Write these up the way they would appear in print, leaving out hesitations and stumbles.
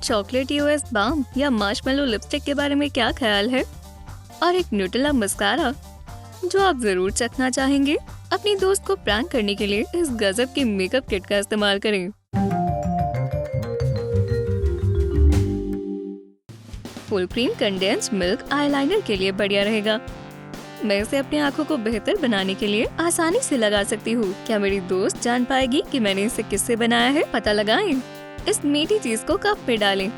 Chocolate US balm या marshmallow lipstick के बारे में क्या ख्याल है? और एक न्यूटेला मस्कारा जो आप जरूर चखना चाहेंगे। अपनी दोस्त को प्रैंक करने के लिए इस गजब की मेकअप किट का इस्तेमाल करें। Full cream condensed milk eyeliner के लिए बढ़िया रहेगा। मैं इसे अपनी आंखों को बेहतर बनाने के लिए आसानी से लगा सकती हूँ। क्या मेरी दोस्त जान पाएगी कि मैंने इसे किससे बनाया है? पता लगाएं। इस मीठी चीज को कप में डालें।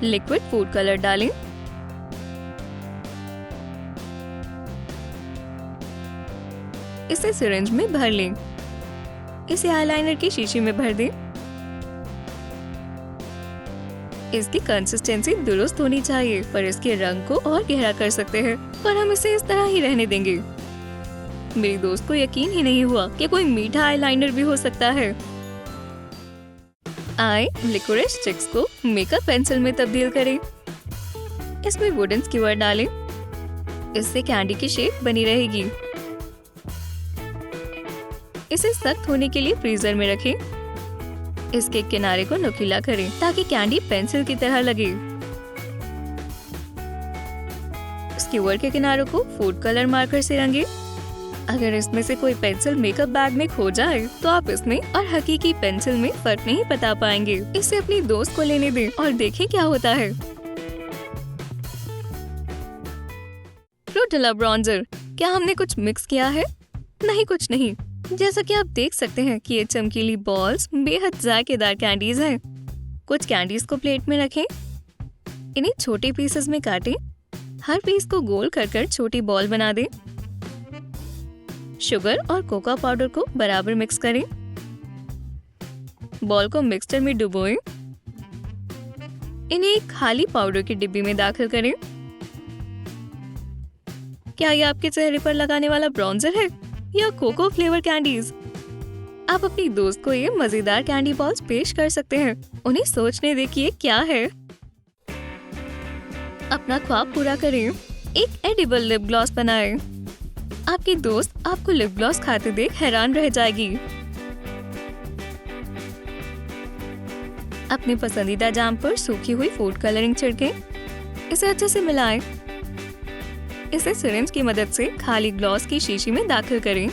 लिक्विड फूड कलर डालें। इसे सिरिंज में भर लें। इसे आईलाइनर की शीशी में भर दें। इसकी कंसिस्टेंसी दुरुस्त होनी चाहिए, पर इसके रंग को और गहरा कर सकते हैं। पर हम इसे इस तरह ही रहने देंगे। मेरी दोस्त को यकीन ही नहीं हुआ कि कोई मीठा आईलाइनर भी हो सकता है। आई लिकोरिस स्टिक्स को मेकअप पेंसिल में तब्दील करें। इसमें वुडन स्क्यूअर डालें। इससे कैंडी की शेप बनी रहेगी। इसे सख्त होने के लिए फ्रीजर में रखें। इसके किनारे को नुकीला करें ताकि कैंडी पेंसिल की तरह लगे। स्क्यूअर के किनारों को फूड कलर मार्कर से रंगे। अगर इसमें से कोई पेंसिल मेकअप बैग में खो जाए तो आप इसमें और हकीकी पेंसिल में फर्क नहीं बता पाएंगे। इसे अपनी दोस्त को लेने दें और देखें क्या होता है। फ्रूटिला ब्रॉन्जर। क्या हमने कुछ मिक्स किया है? नहीं, कुछ नहीं। जैसा कि आप देख सकते हैं कि ये चमकीली बॉल्स बेहद जायकेदार कैंडीज हैं। कुछ कैंडीज को प्लेट में रखें। इन्हें छोटे पीसेस में काटें। हर पीस को गोल कर छोटी बॉल बना दें। शुगर और कोको पाउडर को बराबर मिक्स करें। बॉल को मिक्सचर में डुबोएं। इन्हें एक खाली पाउडर की डिब्बी में दाखिल करें। क्या ये आपके चेहरे पर लगाने वाला ब्रॉन्जर है या कोको फ्लेवर कैंडीज? आप अपनी दोस्त को ये मजेदार कैंडी बॉल्स पेश कर सकते हैं। उन्हें सोचने दें कि ये क्या है। अपना ख्वाब पूरा करें। एक एडिबल लिप ग्लॉस बनाएं। आपकी दोस्त आपको लिप ग्लॉस खाते देख हैरान रह जाएगी। अपने पसंदीदा जाम पर सूखी हुई फूड कलरिंग छिड़कें। इसे अच्छे से मिलाएं। इसे सिरिंज की मदद से खाली ग्लॉस की शीशी में दाखिल करें।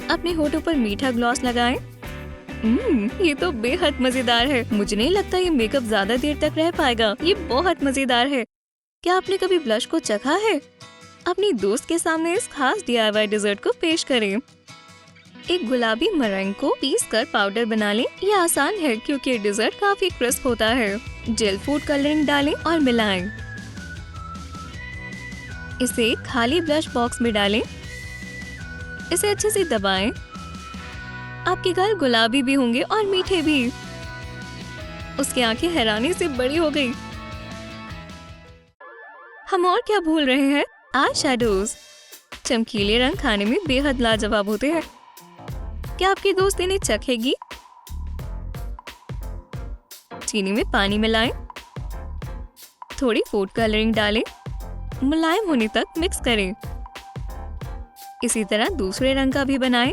अपने होठों पर मीठा ग्लॉस लगाएं। ये तो बेहद मजेदार है। मुझे नहीं लगता ये मेकअप ज्यादा देर तक रह पाएगा। ये बहुत मजेदार है। क्या आपने कभी ब्लश को चखा है? अपनी दोस्त के सामने इस खास DIY डिजर्ट को पेश करें। एक गुलाबी मरंग को पीस कर पाउडर बना लें। ये आसान है क्योंकि डिजर्ट काफी क्रिस्प होता है। जेल फूड कलरिंग डालें और मिलाएं। इसे खाली ब्लश बॉक्स में डालें। इसे अच्छे से दबाएं। आपके गाल गुलाबी भी होंगे और मीठे भी। उसकी आंखें हैरानी से बड़ी हो गई। हम और क्या भूल रहे हैं? आई शैडोज। चमकीले रंग खाने में बेहद लाजवाब होते हैं। क्या आपकी दोस्त इन्हें चखेगी? चीनी में पानी मिलाएं। थोड़ी फूड कलरिंग डालें। मुलायम होने तक मिक्स करें। इसी तरह दूसरे रंग का भी बनाएं।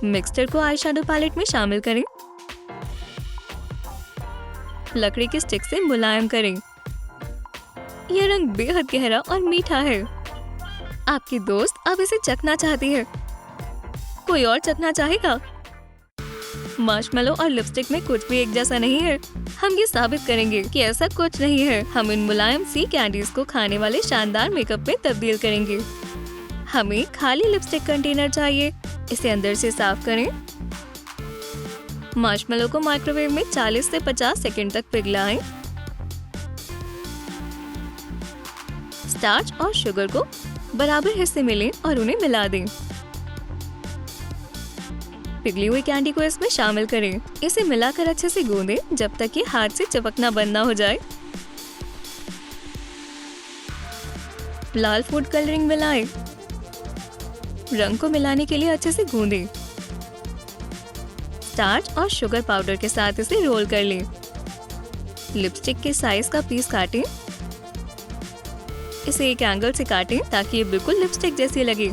मिक्सचर को आई शैडो पैलेट में शामिल करें। लकड़ी के स्टिक से मुलायम करें। यह रंग बेहद गहरा और मीठा है। आपकी दोस्त अब इसे चखना चाहती है। कोई और चखना चाहेगा? मार्शमेलो और लिपस्टिक में कुछ भी एक जैसा नहीं है। हम ये साबित करेंगे कि ऐसा कुछ नहीं है। हम इन मुलायम सी कैंडीज को खाने वाले शानदार मेकअप में तब्दील करेंगे। हमें खाली लिपस्टिक कंटेनर चाहिए। इसे अंदर से साफ करें। मार्शमेलो को माइक्रोवेव में 40 से 50 सेकंड तक पिघलाएं। स्टार्च और शुगर को बराबर हिस्से में लें और उन्हें मिला दें। पिघली हुई कैंडी को इसमें शामिल करें। इसे मिलाकर अच्छे से गूंदें जब तक कि हाथ से चिपकना बंद ना हो जाए। लाल फूड कलरिंग मिलाएं। रंग को मिलाने के लिए अच्छे से गूंदें। स्टार्च और शुगर पाउडर के साथ इसे रोल कर लें। लिपस्टिक के साइज का पीस काटें। इसे एक एंगल से काटें ताकि ये बिल्कुल लिपस्टिक जैसी लगे।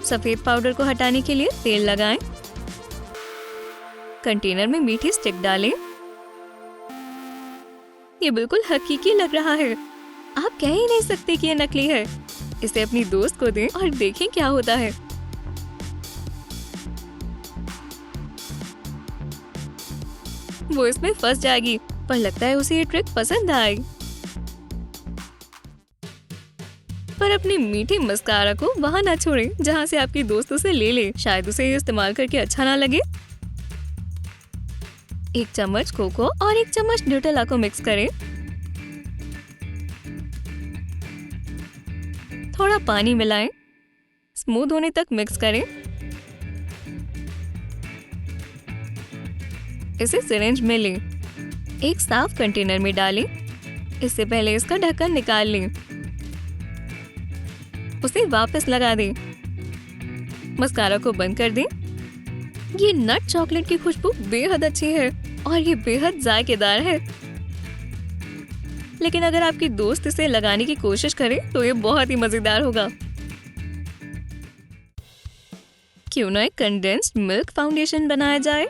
सफेद पाउडर को हटाने के लिए तेल लगाएं। कंटेनर में मीठी स्टिक डालें। ये बिल्कुल हकीकी लग रहा है। आप कह ही नहीं सकते कि ये नकली है। इसे अपनी दोस्त को दें और देखें क्या होता है। वो इसमें फंस जाएगी, पर लगता है उसे ये ट्रिक पसंद आई। पर अपनी मीठी मस्कारा को वहाँ ना छोड़ें जहाँ से आपकी दोस्त उसे ले ले। शायद उसे ये इस्तेमाल करके अच्छा ना लगे। 1 चम्मच कोको और 1 चम्मच न्यूटेला को मिक्स करें। थोड़ा पानी मिलाएं। स्मूथ होने तक मिक्स करें। इसे सिरिंज में लें। एक साफ कंटेनर में डालें। इससे पहले इसका ढक्कन निकाल लें। उसे वापस लगा दें। मस्कारा को बंद कर दें। ये नट चॉकलेट की खुशबू बेहद अच्छी है और ये बेहद जायकेदार है। लेकिन अगर आपकी दोस्त इसे लगाने की कोशिश करे तो ये बहुत ही मजेदार होगा। क्यों ना एक कंडेंस्ड मिल्क फाउंडेशन बनाया जाए।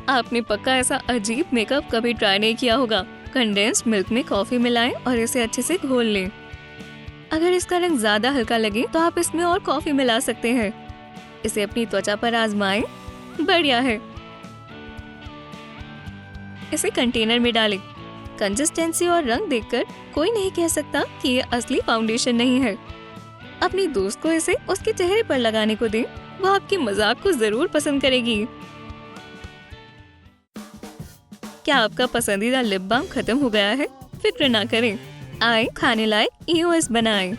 आपने पक्का ऐसा अजीब मेकअप कभी ट्राई नहीं किया होगा। कंडेंस्ड मिल्क में कॉफी मिलाएं और इसे अच्छे से घोल लें। अगर इसका रंग ज्यादा हल्का लगे तो आप इसमें और कॉफी मिला सकते हैं। इसे अपनी त्वचा पर आजमाएं। बढ़िया है। इसे कंटेनर में डालें। कंसिस्टेंसी और रंग देखकर कोई नहीं कह सकता कि ये असली फाउंडेशन नहीं है। अपनी दोस्त को इसे उसके चेहरे पर लगाने को दें। वो आपके मजाक को जरूर पसंद करेगी। क्या आपका पसंदीदा लिप बाम खत्म हो गया है? फिक्र ना करें। आए खाने लायक EOS बनाएं।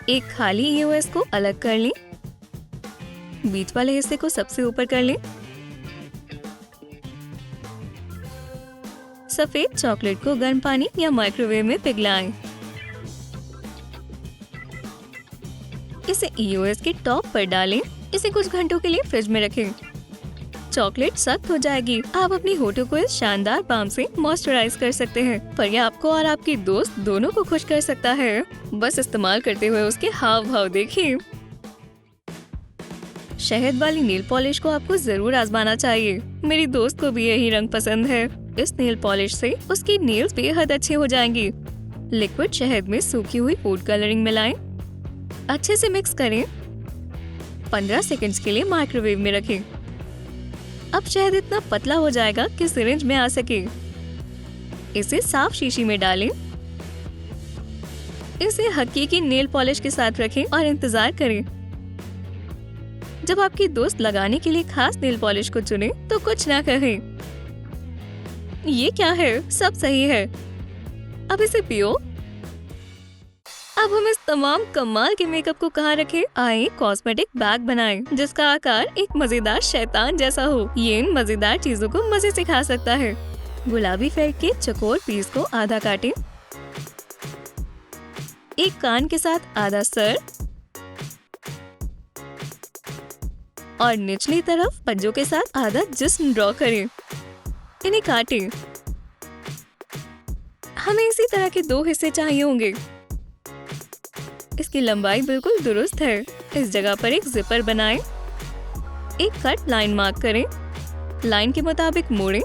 एक खाली EOS को अलग कर लें। बीच वाले हिस्से को सबसे ऊपर कर लें। सफेद चॉकलेट को गर्म पानी या माइक्रोवेव में पिघलाएं। इसे EOS के टॉप पर डालें। इसे कुछ घंटों के लिए फ्रिज में रखें। चॉकलेट सख्त हो जाएगी। आप अपनी होठों को इस शानदार बाम से मॉइस्चराइज कर सकते हैं, पर यह आपको और आपकी दोस्त दोनों को खुश कर सकता है। बस इस्तेमाल करते हुए उसके हाव भाव देखिए। शहद वाली नेल पॉलिश को आपको जरूर आजमाना चाहिए। मेरी दोस्त को भी यही रंग पसंद है। इस नेल पॉलिश से उसकी नेल्स बेहद अच्छे हो जाएंगी। लिक्विड शहद में सूखी हुई फूड कलरिंग मिलाएं। अच्छे से मिक्स करें। 15 सेकंड्स के लिए माइक्रोवेव में रखें। अब शहद इतना पतला हो जाएगा कि सिरिंज में आ सके। इसे साफ शीशी में डालें। इसे हकीकी नेल पॉलिश के साथ रखें और इंतजार करें। जब आपकी दोस्त लगाने के लिए खास नेल पॉलिश को चुने तो कुछ ना कहें। ये क्या है? सब सही है। अब इसे पियो। अब हम इस तमाम कमाल के मेकअप को कहाँ रखें? आए कॉस्मेटिक बैग बनाएं जिसका आकार एक मजेदार शैतान जैसा हो। ये इन मजेदार चीजों को मजे से खा सकता है। गुलाबी फेंक के चकोर पीस को आधा काटें। एक कान के साथ आधा सर और निचली तरफ पंजों के साथ आधा जिस्म ड्रॉ करें। इन्हें काटें। हमें इसी तरह के 2 हिस्से चाहिए होंगे। इसकी लंबाई बिल्कुल दुरुस्त है। इस जगह पर एक जिपर बनाएं। एक कट लाइन मार्क करें। लाइन के मुताबिक मोड़ें।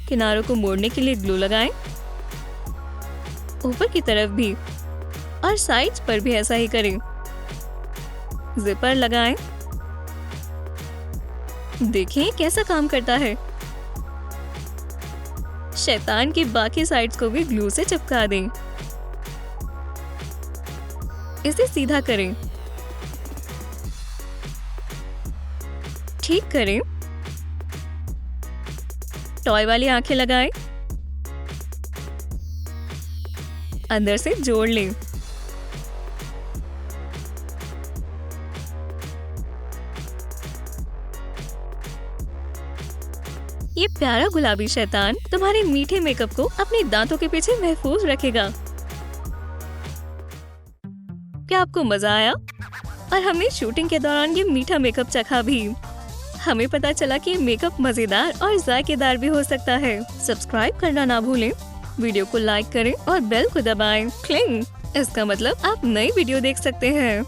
किनारों को मोड़ने के लिए ग्लू लगाएं। ऊपर की तरफ भी और साइड्स पर भी ऐसा ही करें। जिपर लगाएं। देखें कैसा काम करता है। शैतान की बाकी साइड्स को भी ग्लू से चिपका दें। इसे सीधा करें। ठीक करें। टॉय वाली आंखें लगाएं। अंदर से जोड़ लें। ये प्यारा गुलाबी शैतान तुम्हारे मीठे मेकअप को अपने दांतों के पीछे महफूज रखेगा। क्या आपको मजा आया और हमने शूटिंग के दौरान ये मीठा मेकअप चखा भी। हमें पता चला कि मेकअप मजेदार और जायकेदार भी हो सकता है। सब्सक्राइब करना ना भूलें, वीडियो को लाइक करें और बेल को दबाएं। क्लिंग, इसका मतलब आप नई वीडियो देख सकते हैं।